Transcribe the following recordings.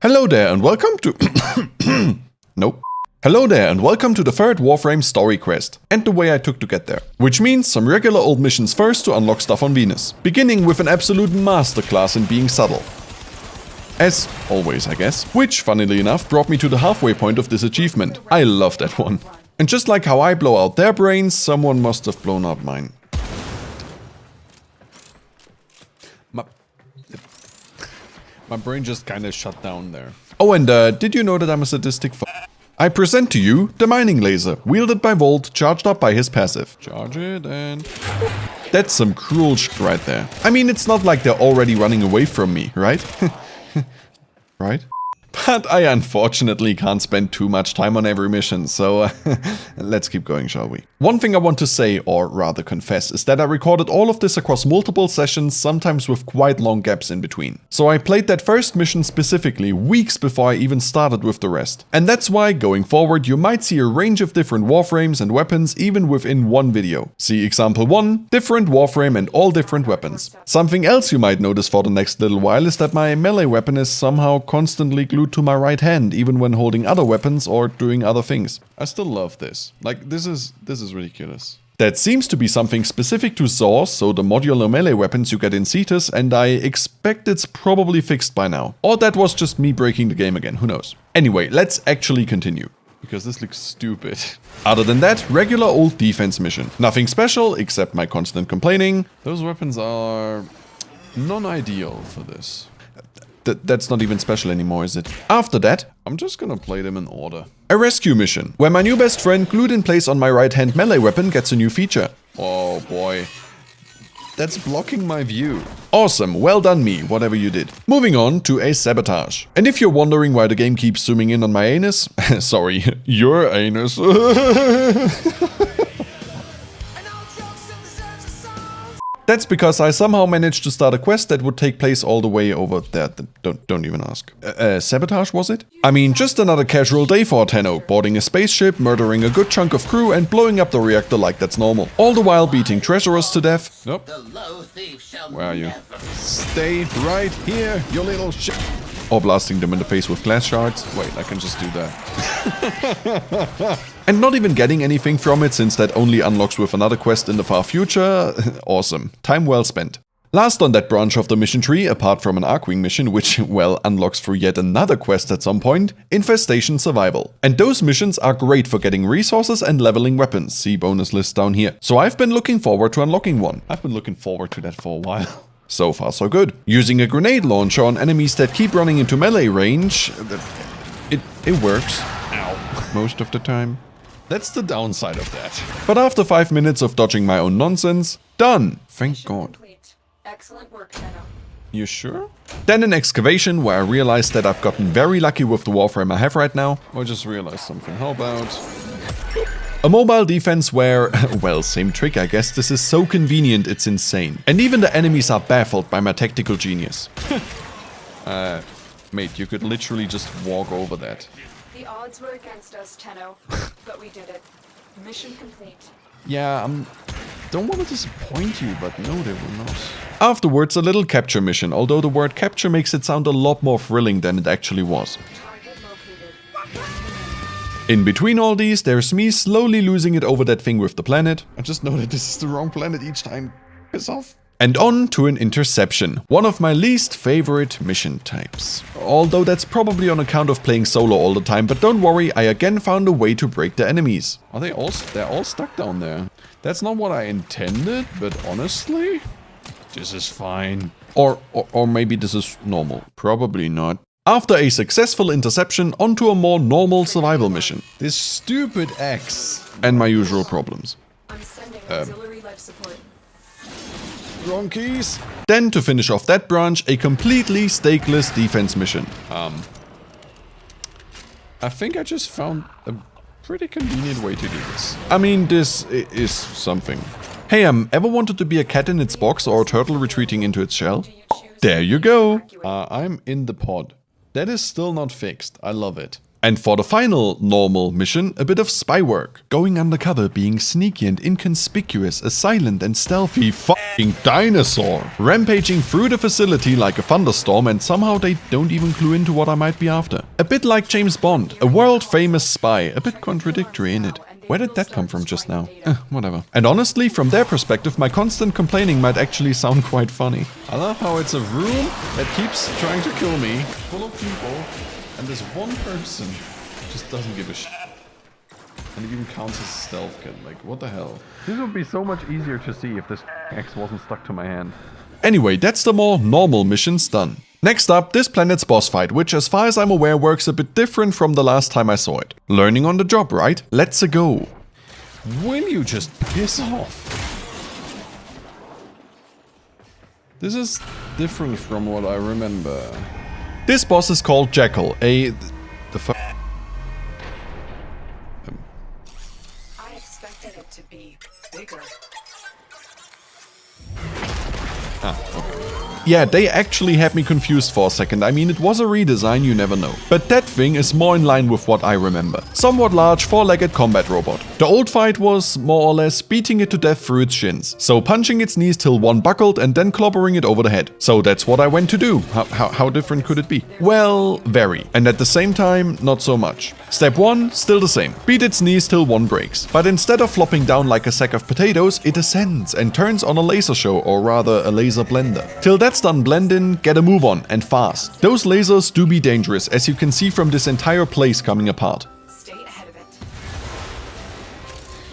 Hello there and welcome to... Nope. Hello there and welcome to the third Warframe story quest, and the way I took to get there. Which means some regular old missions first to unlock stuff on Venus. Beginning with an absolute masterclass in being subtle. As always, I guess. Which, funnily enough, brought me to the halfway point of this achievement. I love that one. And just like how I blow out their brains, someone must have blown out mine. My brain just kinda shut down there. Oh, and did you know that I'm a sadistic I present to you the mining laser, wielded by Volt, charged up by his passive. Charge it and... That's some cruel shit right there. I mean, it's not like they're already running away from me, right? Right? But I unfortunately can't spend too much time on every mission, so let's keep going, shall we? One thing I want to say, or rather confess, is that I recorded all of this across multiple sessions, sometimes with quite long gaps in between. So I played that first mission specifically weeks before I even started with the rest. And that's why, going forward, you might see a range of different Warframes and weapons even within one video. See example 1, different Warframe and all different weapons. Something else you might notice for the next little while is that my melee weapon is somehow constantly glued to my right hand, even when holding other weapons or doing other things. I still love this. Like, this is ridiculous. That seems to be something specific to Saws, so the modular melee weapons you get in Cetus, and I expect it's probably fixed by now. Or that was just me breaking the game again, who knows. Anyway, let's actually continue. Because this looks stupid. Other than that, regular old defense mission. Nothing special, except my constant complaining. Those weapons are non-ideal for this. That's not even special anymore, is it? After that, I'm just gonna play them in order. A rescue mission, where my new best friend glued in place on my right hand melee weapon gets a new feature. Oh boy. That's blocking my view. Awesome, well done me, whatever you did. Moving on to a sabotage. And if you're wondering why the game keeps zooming in on my anus, sorry, your anus. That's because I somehow managed to start a quest that would take place all the way over there. Don't even ask. Sabotage, was it? I mean, just another casual day for Tenno, boarding a spaceship, murdering a good chunk of crew, and blowing up the reactor like that's normal. All the while beating treasurers to death. Nope. Where are you? Stay right here, you little shit. Or blasting them in the face with glass shards. Wait, I can just do that. And not even getting anything from it, since that only unlocks with another quest in the far future. Awesome. Time well spent. Last on that branch of the mission tree, apart from an Arcwing mission, which, well, unlocks through yet another quest at some point, Infestation Survival. And those missions are great for getting resources and leveling weapons. See bonus list down here. So I've been looking forward to unlocking one. I've been looking forward to that for a while. So far so good. Using a grenade launcher on enemies that keep running into melee range, it works. Ow. Most of the time. That's the downside of that. But after 5 minutes of dodging my own nonsense, done. Thank God. Excellent work, Tenno. You sure? Then an excavation where I realized that I've gotten very lucky with the Warframe I have right now. I just realized something. How about... a mobile defense where, well, same trick I guess, this is so convenient it's insane. And even the enemies are baffled by my tactical genius. Mate, you could literally just walk over that. The odds were against us, Tenno, but we did it. Mission complete. Yeah, don't want to disappoint you, but no, they will not. Afterwards, a little capture mission, although the word capture makes it sound a lot more thrilling than it actually was. Target located. In between all these, there's me slowly losing it over that thing with the planet. I just know that this is the wrong planet each time. Piss off. And on to an interception, one of my least favorite mission types. Although that's probably on account of playing solo all the time, but don't worry, I again found a way to break the enemies. Are they all? They're all stuck down there. That's not what I intended, but honestly, this is fine. Or maybe this is normal. Probably not. After a successful interception, onto a more normal survival mission. This stupid X and my usual problems. I'm sending auxiliary life support. Wrong keys. Then to finish off that branch, a completely stakeless defense mission. I think I just found a pretty convenient way to do this. I mean, this is something. Hey, ever wanted to be a cat in its box or a turtle retreating into its shell? There you go. I'm in the pod. That is still not fixed. I love it. And for the final normal mission, a bit of spy work. Going undercover, being sneaky and inconspicuous, a silent and stealthy fucking dinosaur. Rampaging through the facility like a thunderstorm, and somehow they don't even clue into what I might be after. A bit like James Bond, a world famous spy, a bit contradictory in it. Where did that come from just now? Whatever. And honestly, from their perspective, my constant complaining might actually sound quite funny. I love how it's a room that keeps trying to kill me, full of people, and this one person just doesn't give a shit. And it even counts as a stealth kit. Like, what the hell? This would be so much easier to see if this X wasn't stuck to my hand. Anyway, that's the more normal missions done. Next up, this planet's boss fight, which as far as I'm aware works a bit different from the last time I saw it. Learning on the job, right? Let's go. Will you just piss off? This is different from what I remember. This boss is called Jackal, I expected it to be bigger. Yeah, they actually had me confused for a second. I mean, it was a redesign, you never know. But that thing is more in line with what I remember. Somewhat large, four-legged combat robot. The old fight was, more or less, beating it to death through its shins. So punching its knees till one buckled and then clobbering it over the head. So that's what I went to do. How different could it be? Well, very. And at the same time, not so much. Step 1, still the same. Beat its knees till one breaks. But instead of flopping down like a sack of potatoes, it ascends and turns on a laser show, or rather a laser blender. Till that's done blending, get a move on, and fast. Those lasers do be dangerous, as you can see from this entire place coming apart. Stay ahead of it.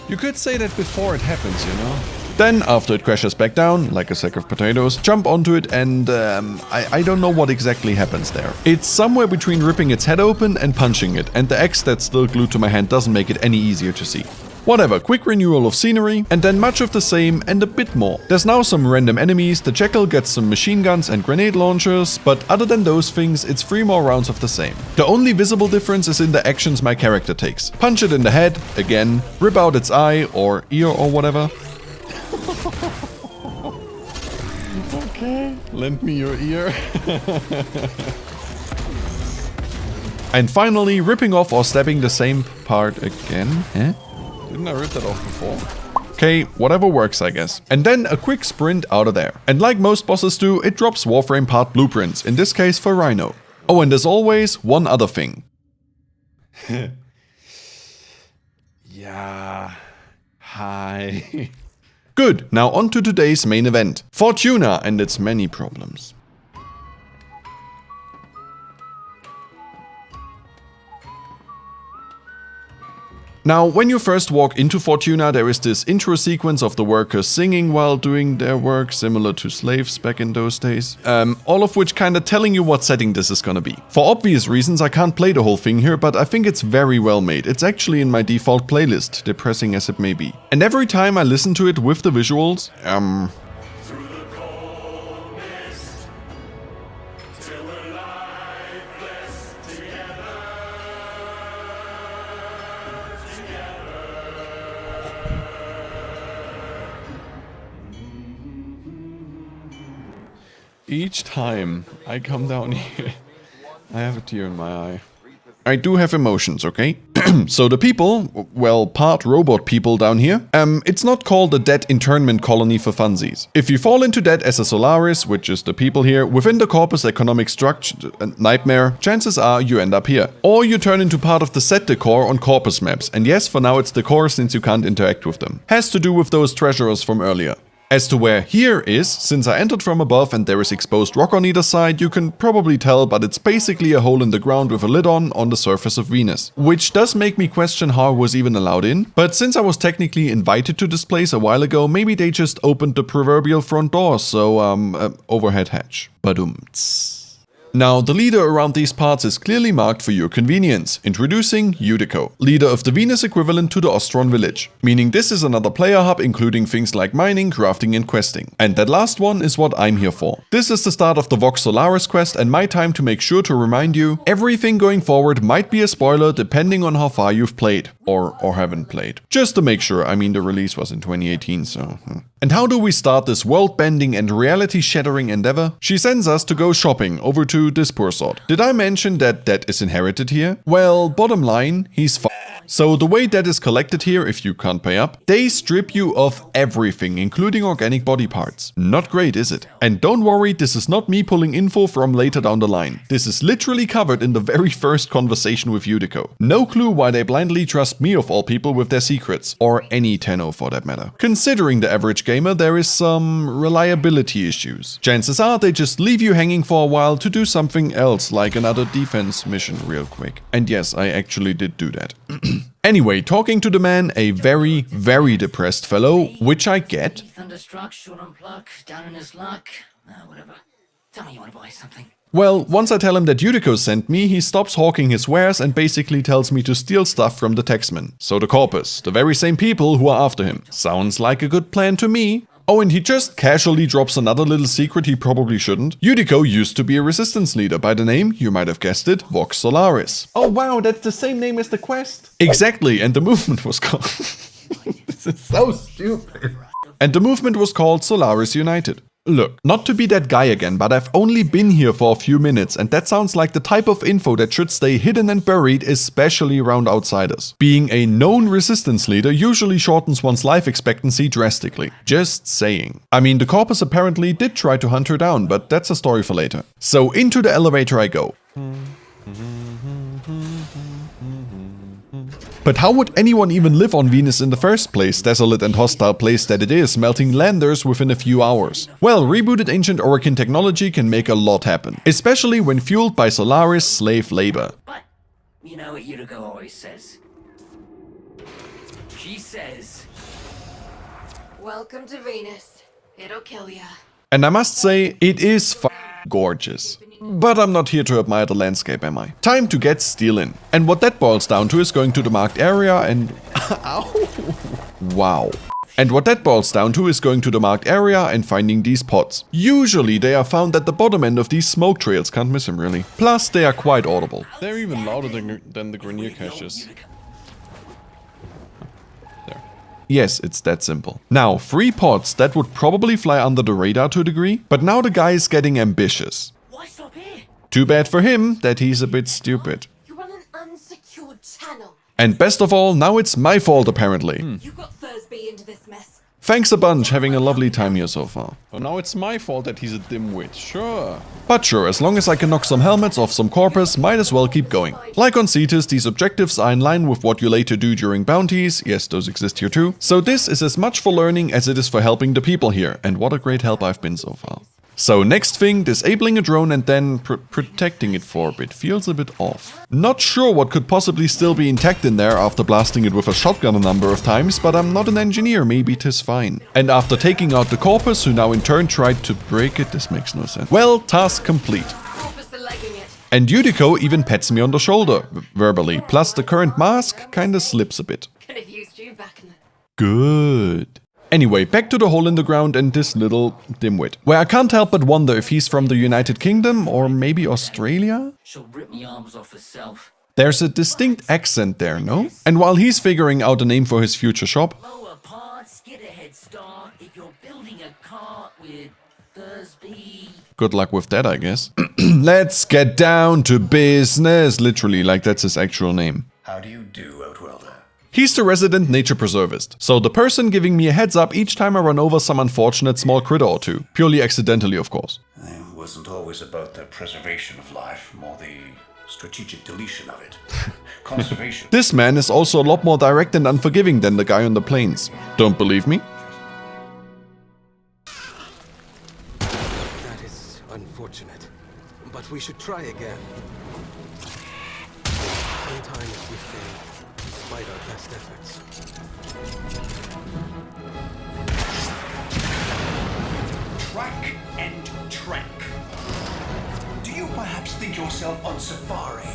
You could say that before it happens, you know? Then, after it crashes back down, like a sack of potatoes, jump onto it and I don't know what exactly happens there. It's somewhere between ripping its head open and punching it, and the X that's still glued to my hand doesn't make it any easier to see. Whatever, quick renewal of scenery, and then much of the same and a bit more. There's now some random enemies, the Jackal gets some machine guns and grenade launchers, but other than those things, it's 3 more rounds of the same. The only visible difference is in the actions my character takes. Punch it in the head, again, rip out its eye or ear or whatever. Okay, lend me your ear. And finally, ripping off or stabbing the same part again. Didn't I rip that off before? Okay, whatever works, I guess. And then a quick sprint out of there. And like most bosses do, it drops Warframe part blueprints, in this case for Rhino. Oh, and as always, one other thing. Yeah. Hi. Good, now on to today's main event. Fortuna and its many problems. Now, when you first walk into Fortuna, there is this intro sequence of the workers singing while doing their work, similar to slaves back in those days. All of which kinda telling you what setting this is gonna be. For obvious reasons, I can't play the whole thing here, but I think it's very well made. It's actually in my default playlist, depressing as it may be. And every time I listen to it with the visuals, each time I come down here, I have a tear in my eye. I do have emotions, okay? So the people, well, part robot people down here, it's not called a dead internment colony for funsies. If you fall into debt as a Solaris, which is the people here, within the corpus economic structure nightmare, chances are you end up here. Or you turn into part of the set decor on corpus maps, and yes, for now it's decor since you can't interact with them. Has to do with those treasurers from earlier. As to where here is, since I entered from above and there is exposed rock on either side, you can probably tell, but it's basically a hole in the ground with a lid on the surface of Venus. Which does make me question how I was even allowed in, but since I was technically invited to this place a while ago, maybe they just opened the proverbial front door, so overhead hatch. Badumts. Now, the leader around these parts is clearly marked for your convenience. Introducing Udico, leader of the Venus equivalent to the Ostron village. Meaning this is another player hub including things like mining, crafting and questing. And that last one is what I'm here for. This is the start of the Vox Solaris quest and my time to make sure to remind you, everything going forward might be a spoiler depending on how far you've played. Or haven't played. Just to make sure, I mean the release was in 2018, so... And how do we start this world-bending and reality-shattering endeavor? She sends us to go shopping over to this poor sod. Did I mention that debt is inherited here? Well, bottom line, he's So the way debt is collected here, if you can't pay up, they strip you of everything, including organic body parts. Not great, is it? And don't worry, this is not me pulling info from later down the line. This is literally covered in the very first conversation with Utico. No clue why they blindly trust me of all people with their secrets, or any Tenno for that matter. Considering the average gamer, there is some reliability issues. Chances are they just leave you hanging for a while to do something else, like another defense mission real quick. And yes, I actually did do that. Anyway, talking to the man, a very, very depressed fellow, which I get. Thunderstruck, short on pluck, down in his luck, whatever. Tell me you want to buy something. Well, once I tell him that Utico sent me, he stops hawking his wares and basically tells me to steal stuff from the taxmen. So the corpus, the very same people who are after him. Sounds like a good plan to me. Oh, and he just casually drops another little secret he probably shouldn't. Utico used to be a resistance leader by the name, you might have guessed it, Vox Solaris. Oh wow, that's the same name as the quest. Exactly, and the movement was called... This is so stupid. And the movement was called Solaris United. Look, not to be that guy again, but I've only been here for a few minutes and that sounds like the type of info that should stay hidden and buried, especially around outsiders. Being a known resistance leader usually shortens one's life expectancy drastically. Just saying. I mean, the corpus apparently did try to hunt her down, but that's a story for later. So into the elevator I go. But how would anyone even live on Venus in the first place, desolate and hostile place that it is, melting landers within a few hours? Well, rebooted ancient Orokin technology can make a lot happen, especially when fueled by Solaris slave labor. But, you know what Utico always says? She says... Welcome to Venus. It'll kill ya. And I must say, it is gorgeous. But I'm not here to admire the landscape, am I? Time to get stealing. And what that boils down to is going to the marked area and... Ow! Wow. And what that boils down to is going to the marked area and finding these pods. Usually they are found at the bottom end of these smoke trails, can't miss them really. Plus they are quite audible. They're even louder than the Grenier caches. There. Yes, it's that simple. Now, 3 pods that would probably fly under the radar to a degree, but now the guy is getting ambitious. Why stop here? Too bad for him that he's a bit stupid. You run an unsecured channel. And best of all, now it's my fault apparently. You got Thursby into this mess. Thanks a bunch, having a lovely time here so far. Well, now it's my fault that he's a dimwit, sure. But sure, as long as I can knock some helmets off some corpus, might as well keep going. Like on Cetus, these objectives are in line with what you later do during bounties, yes, those exist here too. So this is as much for learning as it is for helping the people here, and what a great help I've been so far. So next thing, disabling a drone and then protecting it for a bit feels a bit off. Not sure what could possibly still be intact in there after blasting it with a shotgun a number of times, but I'm not an engineer, maybe 'tis fine. And after taking out the corpus, who now in turn tried to break it, this makes no sense. Well, task complete. Corpus are legging it. And Utico even pats me on the shoulder, verbally, plus the current mask kinda slips a bit. Could have used you back in the... Good. Anyway, back to the hole in the ground and this little dimwit, where I can't help but wonder if he's from the United Kingdom or maybe Australia? She'll rip me arms off herself. There's a distinct accent there, no? And while he's figuring out a name for his future shop... Lower parts, get a head start if you're building a cart with Thursby. Good luck with that, I guess. Let's get down to business, literally, like that's his actual name. How do you do, Outwelder? He's the resident nature preservist, so the person giving me a heads up each time I run over some unfortunate small critter or two. Purely accidentally, of course. It wasn't always about the preservation of life, more the strategic deletion of it. Conservation. This man is also a lot more direct and unforgiving than the guy on the plains. Don't believe me? That is unfortunate, but we should try again. Sometimes we fail, despite our best efforts. Track and track. Do you perhaps think yourself on safari?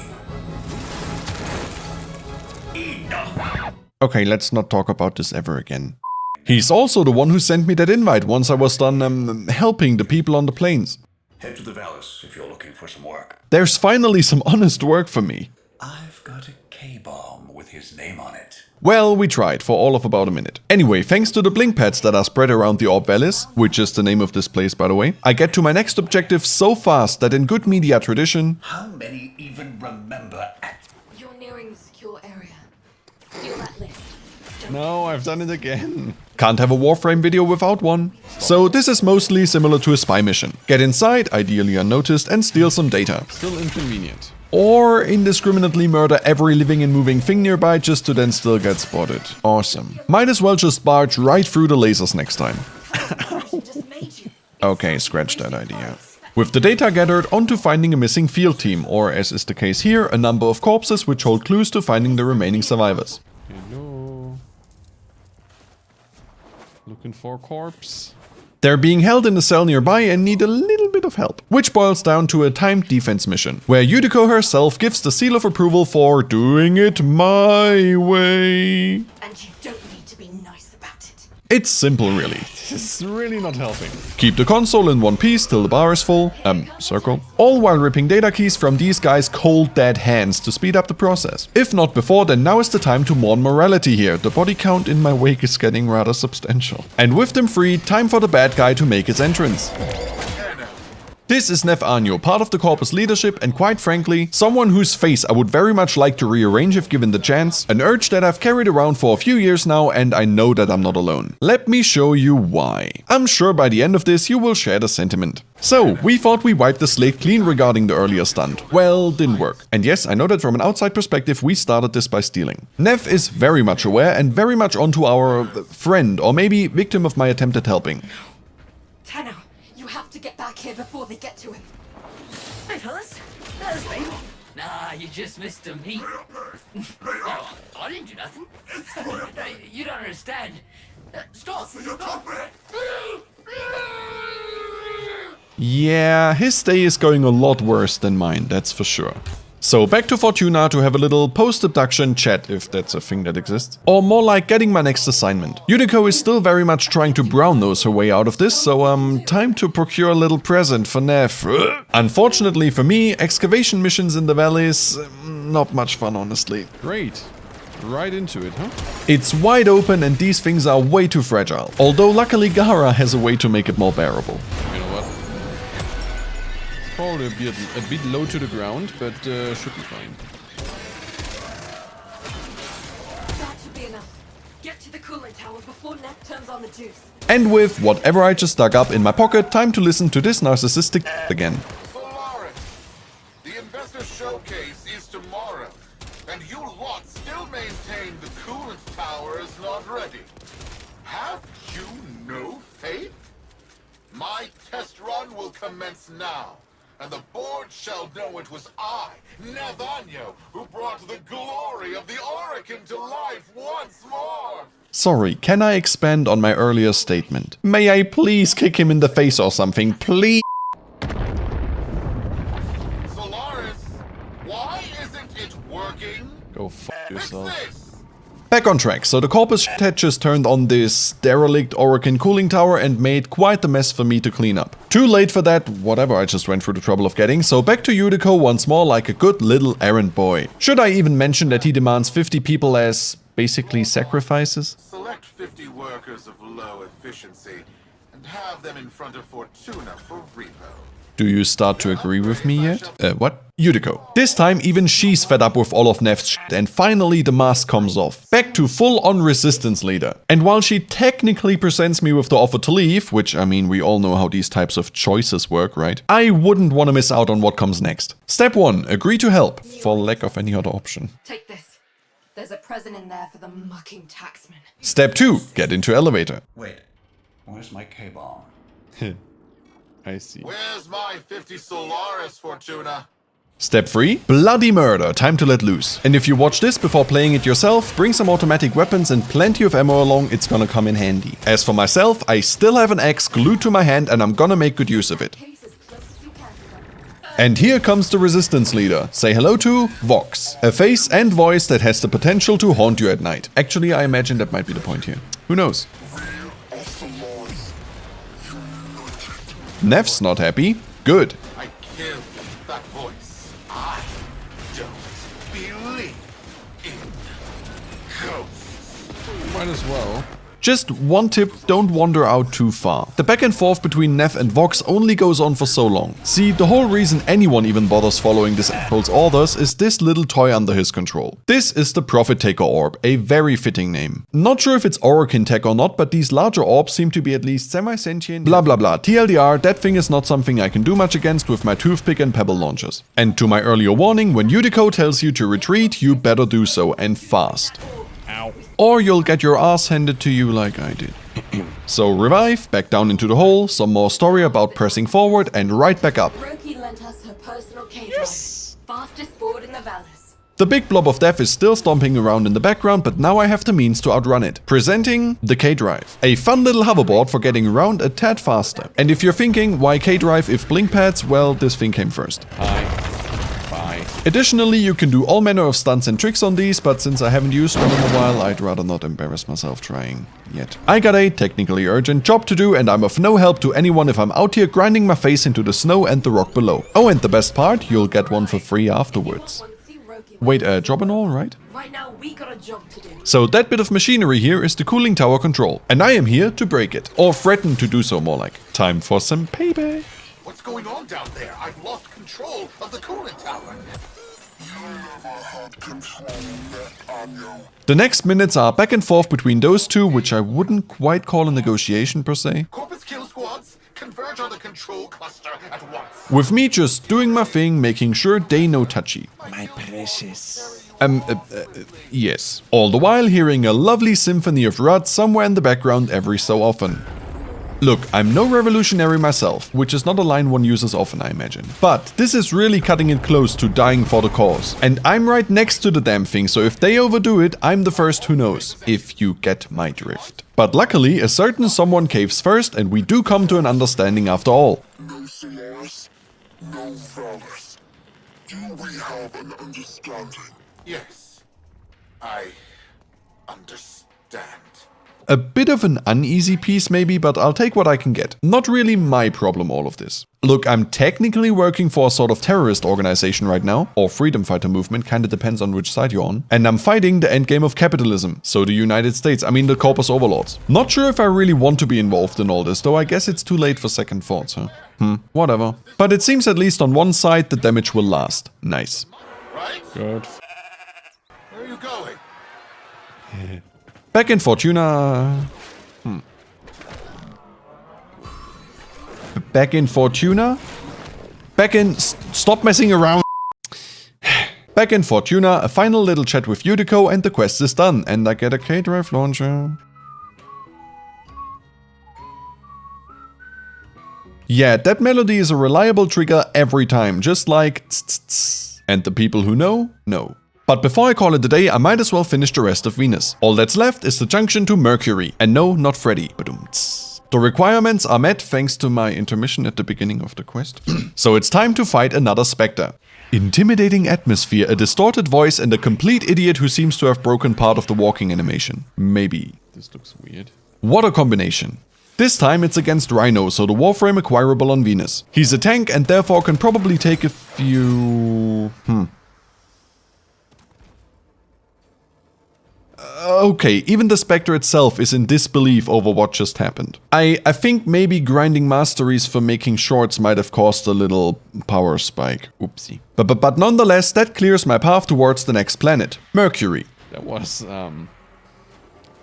Enough. Okay, let's not talk about this ever again. He's also the one who sent me that invite once I was done helping the people on the plains. Head to the Vallis if you're looking for some work. There's finally some honest work for me. I've got a K-bomb with his name on it. Well, we tried for all of about a minute. Anyway, thanks to the blink pads that are spread around the Orb Vallis, which is the name of this place by the way, I get to my next objective so fast that in good Mediaahh tradition... How many even remember? You're nearing the secure area. Steal that list. No, I've done it again. Can't have a Warframe video without one. So this is mostly similar to a spy mission. Get inside, ideally unnoticed, and steal some data. Still inconvenient. Or indiscriminately murder every living and moving thing nearby just to then still get spotted. Awesome. Might as well just barge right through the lasers next time. Okay, scratch that idea. With the data gathered, on to finding a missing field team, or as is the case here, a number of corpses which hold clues to finding the remaining survivors. Hello. Looking for a corpse. They're being held in a cell nearby and need a little bit of help. Which boils down to a timed defense mission, where Yudiko herself gives the seal of approval for doing it my way. And you don't need to be nice about it. It's simple really. This is really not helping. Keep the console in one piece till the bar is full, circle. All while ripping data keys from these guys' cold dead hands to speed up the process. If not before, then now is the time to mourn morality here. The body count in my wake is getting rather substantial. And with them free, time for the bad guy to make his entrance. This is Mediaahh, part of the Corpus leadership and quite frankly, someone whose face I would very much like to rearrange if given the chance, an urge that I've carried around for a few years now and I know that I'm not alone. Let me show you why. I'm sure by the end of this you will share the sentiment. So, we thought we wiped the slate clean regarding the earlier stunt. Well, didn't work. And yes, I know that from an outside perspective we started this by stealing. Nev is very much aware and very much onto our friend or maybe victim of my attempt at helping. Tenno, you have to get back here before they get to him. Hey fellas, there's me. Nah, you just missed a meet. Oh, I didn't do nothing. You don't understand. Stop. Yeah, his day is going a lot worse than mine, that's for sure. So back to Fortuna to have a little post-abduction chat, if that's a thing that exists. Or more like getting my next assignment. Yudiko is still very much trying to brown nose her way out of this, so time to procure a little present for Nev. Unfortunately for me, excavation missions in the valleys, not much fun honestly. Great. Right into it, huh? It's wide open and these things are way too fragile. Although luckily Gara has a way to make it more bearable. You know what? Probably a bit low to the ground, but should be fine. That should be enough. Get to the cooling tower before Nev turns on the juice. And with whatever I just dug up in my pocket, time to listen to this narcissistic again. Solaris, the investor showcase is tomorrow, and you lot still maintain the coolant tower is not ready. Have you no faith? My test run will commence now. And the board shall know it was I, Mediaahh, who brought the glory of the Oracle to life once more! Sorry, can I expand on my earlier statement? May I please kick him in the face or something, please? Solaris, why isn't it working? Go f*** Fix yourself. this! Back on track, so the Corpus had just turned on this derelict Orokin cooling tower and made quite the mess for me to clean up. Too late for that, whatever I just went through the trouble of getting, so back to Yudiko once more like a good little errand boy. Should I even mention that he demands 50 people as basically sacrifices? Select 50 workers of low efficiency and have them in front of Fortuna for repo. Do you start to agree with me yet? What? Yudiko. This time even she's fed up with all of Nev's shit and finally the mask comes off. Back to full-on resistance leader. And while she technically presents me with the offer to leave, which I mean we all know how these types of choices work, right? I wouldn't want to miss out on what comes next. Step 1. Agree to help, for lack of any other option. Take this. There's a present in there for the mucking taxman. Step 2. Get into elevator. Wait, where's my K-bomb? I see. Where's my 50 Solaris, Fortuna? Step 3. Bloody murder, time to let loose. And if you watch this before playing it yourself, bring some automatic weapons and plenty of ammo along, it's gonna come in handy. As for myself, I still have an axe glued to my hand and I'm gonna make good use of it. Case as close as you can to them. And here comes the resistance leader. Say hello to Vox. A face and voice that has the potential to haunt you at night. Actually, I imagine that might be the point here. Who knows? Nev's not happy. Good. I killed that voice. I don't believe in ghosts. Might as well. Just one tip, don't wander out too far. The back and forth between Neff and Vox only goes on for so long. See, the whole reason anyone even bothers following this asshole's orders is this little toy under his control. This is the Profit Taker Orb, a very fitting name. Not sure if it's Orokin tech or not, but these larger orbs seem to be at least semi-sentient. Blah blah blah. TLDR, that thing is not something I can do much against with my toothpick and pebble launchers. And to my earlier warning, when Udico tells you to retreat, you better do so, and fast. Or you'll get your ass handed to you like I did. So revive, back down into the hole, some more story about pressing forward, and right back up. Roki lent us her personal K-drive. Fastest board in the Vallis. The big blob of death is still stomping around in the background, but now I have the means to outrun it. Presenting the K-Drive. A fun little hoverboard for getting around a tad faster. And if you're thinking, why K-Drive if blink pads? Well, this thing came first. Additionally, you can do all manner of stunts and tricks on these, but since I haven't used one in a while, I'd rather not embarrass myself trying yet. I got a technically urgent job to do, and I'm of no help to anyone if I'm out here grinding my face into the snow and the rock below. Oh, and the best part, you'll get one for free afterwards. Wait, job and all, right? Right now, we got a job to do. So that bit of machinery here is the cooling tower control, and I am here to break it. Or threaten to do so, more like. Time for some payback. What's going on down there? I've lost control of the cooling tower. The next minutes are back and forth between those two, which I wouldn't quite call a negotiation per se. Corpus kill squads, converge on the control cluster at once. With me just doing my thing, making sure they no touchy. My precious. Yes. All the while hearing a lovely symphony of Rudd somewhere in the background every so often. Look, I'm no revolutionary myself, which is not a line one uses often, I imagine. But this is really cutting it close to dying for the cause. And I'm right next to the damn thing, so if they overdo it, I'm the first who knows. If you get my drift. But luckily, a certain someone caves first, and we do come to an understanding after all. No Solaris, no Vallis. Do we have an understanding? Yes, I understand. A bit of an uneasy piece maybe, but I'll take what I can get. Not really my problem, all of this. Look, I'm technically working for a sort of terrorist organization right now, or freedom fighter movement, kinda depends on which side you're on. And I'm fighting the endgame of capitalism, so the United States, I mean the corpus overlords. Not sure if I really want to be involved in all this, though I guess it's too late for second thoughts, huh? Whatever. But it seems at least on one side the damage will last. Nice. Right? Good. Where are you going? Back in Fortuna... Back in Fortuna? Back in... Stop messing around! Back in Fortuna, a final little chat with Udico and the quest is done, and I get a K-Drive launcher. Yeah, that melody is a reliable trigger every time, just like tss. And the people who know. But before I call it a day, I might as well finish the rest of Venus. All that's left is the junction to Mercury. And no, not Freddy. The requirements are met thanks to my intermission at the beginning of the quest. So it's time to fight another Spectre. Intimidating atmosphere, a distorted voice, and a complete idiot who seems to have broken part of the walking animation. Maybe. This looks weird. What a combination. This time it's against Rhino, so the Warframe acquirable on Venus. He's a tank and therefore can probably take a few... Okay, even the Spectre itself is in disbelief over what just happened. I think maybe grinding masteries for making shorts might have caused a little power spike. Oopsie. But nonetheless, that clears my path towards the next planet, Mercury. That was,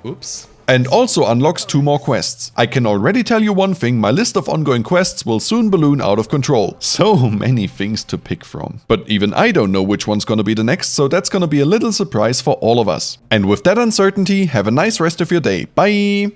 oops. And also unlocks 2 more quests. I can already tell you one thing, my list of ongoing quests will soon balloon out of control. So many things to pick from. But even I don't know which one's gonna be the next, so that's gonna be a little surprise for all of us. And with that uncertainty, have a nice rest of your day. Bye!